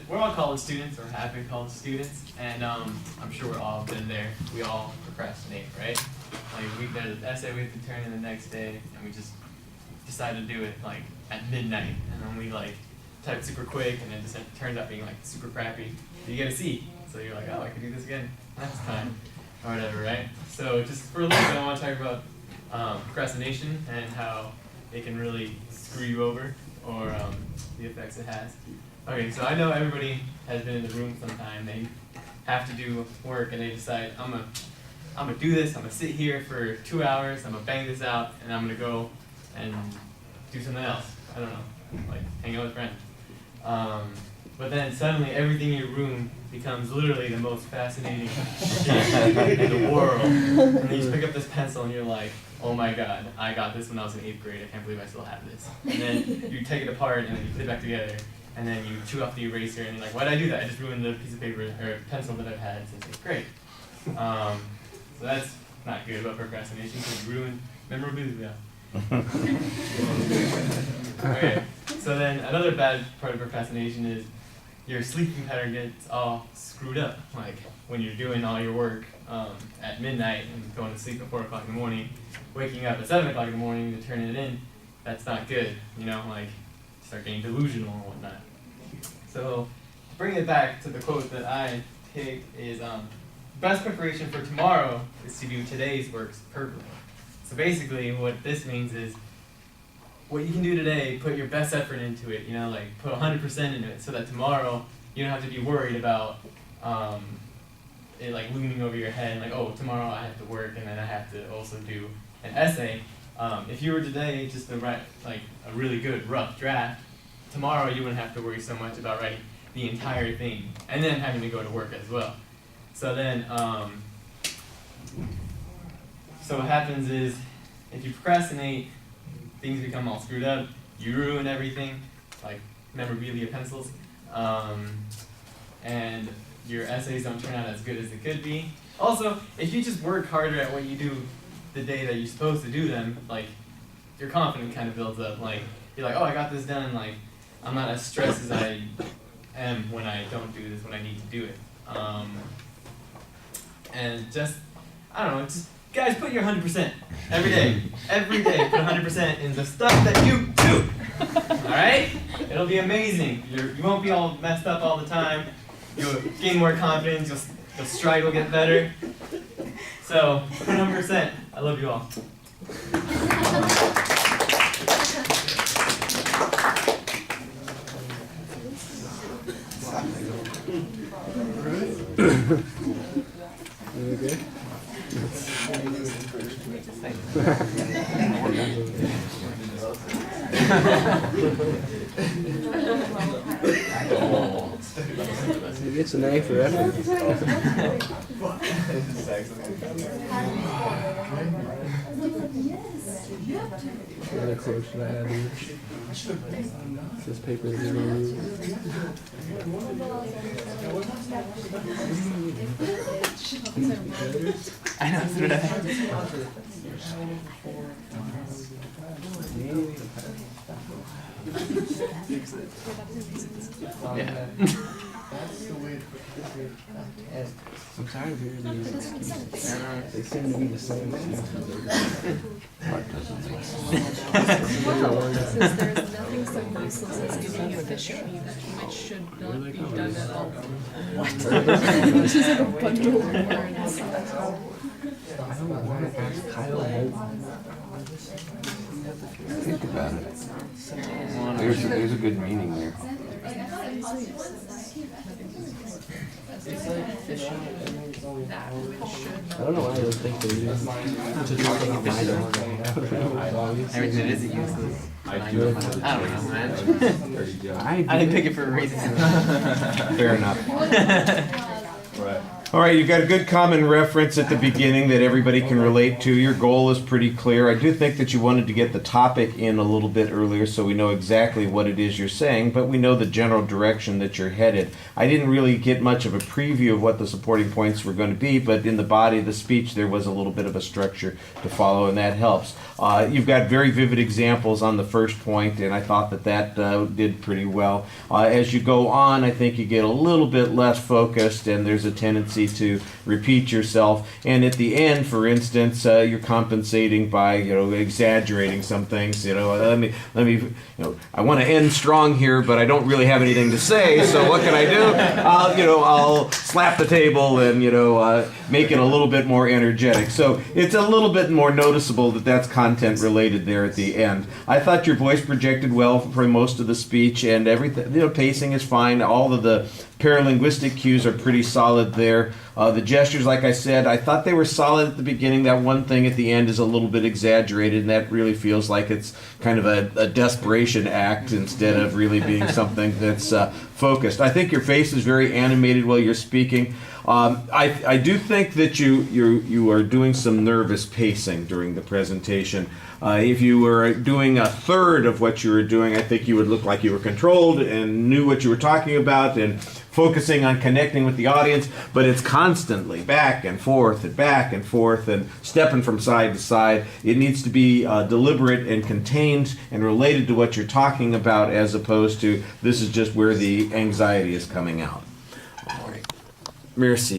We're all college students, or have been college students, and I'm sure we've all been there. We all procrastinate, right? Like, there's an essay we have to turn in the next day, and we just decide to do it like at midnight, and then we like type super quick, and it just turns out being like super crappy. So you get a C, so you're like, oh, I could do this again next time, or whatever, right? So just for a little bit, I want to talk about procrastination and how it can really screw you over, or the effects it has. Okay, so I know everybody has been in the room sometime. They have to do work, and they decide, I'm gonna do this. I'm gonna sit here for 2 hours. I'm gonna bang this out, and I'm gonna go and do something else. I don't know, like hang out with friends. But then suddenly everything in your room becomes literally the most fascinating thing in the world. And then you just pick up this pencil and you're like, oh my god, I got this when I was in 8th grade. I can't believe I still have this. And then you take it apart and then you put it back together. And then you chew off the eraser and you're like, why did I do that? I just ruined the piece of paper or pencil that I've had since 8th grade. So that's not good about procrastination because you ruin memorabilia. Okay, so then another bad part of procrastination is your sleeping pattern gets all screwed up. Like when you're doing all your work at midnight and going to sleep at 4 o'clock in the morning, waking up at 7 o'clock in the morning to turn it in, that's not good. You know, like start getting delusional and whatnot. So bring it back to the quote that I take is best preparation for tomorrow is to do today's works perfectly. So basically what this means is what you can do today, put your best effort into it, you know, like put 100% into it so that tomorrow you don't have to be worried about it like looming over your head, like, oh, tomorrow I have to work and then I have to also do an essay. If you were today just to write like a really good rough draft, tomorrow you wouldn't have to worry so much about writing the entire thing and then having to go to work as well. So then, so what happens is if you procrastinate, things become all screwed up, you ruin everything, like memorabilia pencils, and your essays don't turn out as good as they could be. Also, if you just work harder at what you do the day that you're supposed to do them, like your confidence kind of builds up. Like you're like, oh, I got this done. Like I'm not as stressed as I am when I don't do this when I need to do it. And just I don't know, just guys, put your 100% every day. Every day, put 100% in the stuff that you do. All right? It'll be amazing. You won't be all messed up all the time. You'll gain more confidence. Your stride will get better. So, put 100%. I love you all. Okay. He gets an A for effort. Another question I had here. This paper is going I know, that's what I had. Yeah. I'm tired of hearing these excuses. They seem to be the same. Since there's nothing so useless as giving a fish a meat, which should not be done at all. What? Which is like a bundle of words. I don't want to ask Kyle Bolton. Think about it. There's a good meaning there. I don't know why I don't think they do. Everything that isn't useless. I don't know, man. I didn't pick it for a reason. Fair enough. Right. All right, you've got a good common reference at the beginning that everybody can relate to. Your goal is pretty clear. I do think that you wanted to get the topic in a little bit earlier so we know exactly what it is you're saying, but we know the general direction that you're headed. I didn't really get much of a preview of what the supporting points were going to be, but in the body of the speech there was a little bit of a structure to follow, and that helps. You've got very vivid examples on the first point, and I thought that did pretty well. As you go on, I think you get a little bit less focused, and there's a tendency to repeat yourself. And at the end, for instance, you're compensating by exaggerating some things. Let me I want to end strong here, but I don't really have anything to say. So what can I do? I'll slap the table and make it a little bit more energetic. So it's a little bit more noticeable that that's content related there at the end. I thought your voice projected well for most of the speech, and everything. Pacing is fine. All of the paralinguistic cues are pretty solid there. The gestures, like I said, I thought they were solid at the beginning. That one thing at the end is a little bit exaggerated, and that really feels like it's kind of a desperation act instead of really being something that's focused. I think your face is very animated while you're speaking. I do think that you are doing some nervous pacing during the presentation. If you were doing a third of what you were doing, I think you would look like you were controlled and knew what you were talking about and focusing on connecting with the audience, but it's constantly back and forth and stepping from side to side. It needs to be deliberate and contained and related to what you're talking about, as opposed to this is just where the anxiety is coming out. All right. Merci.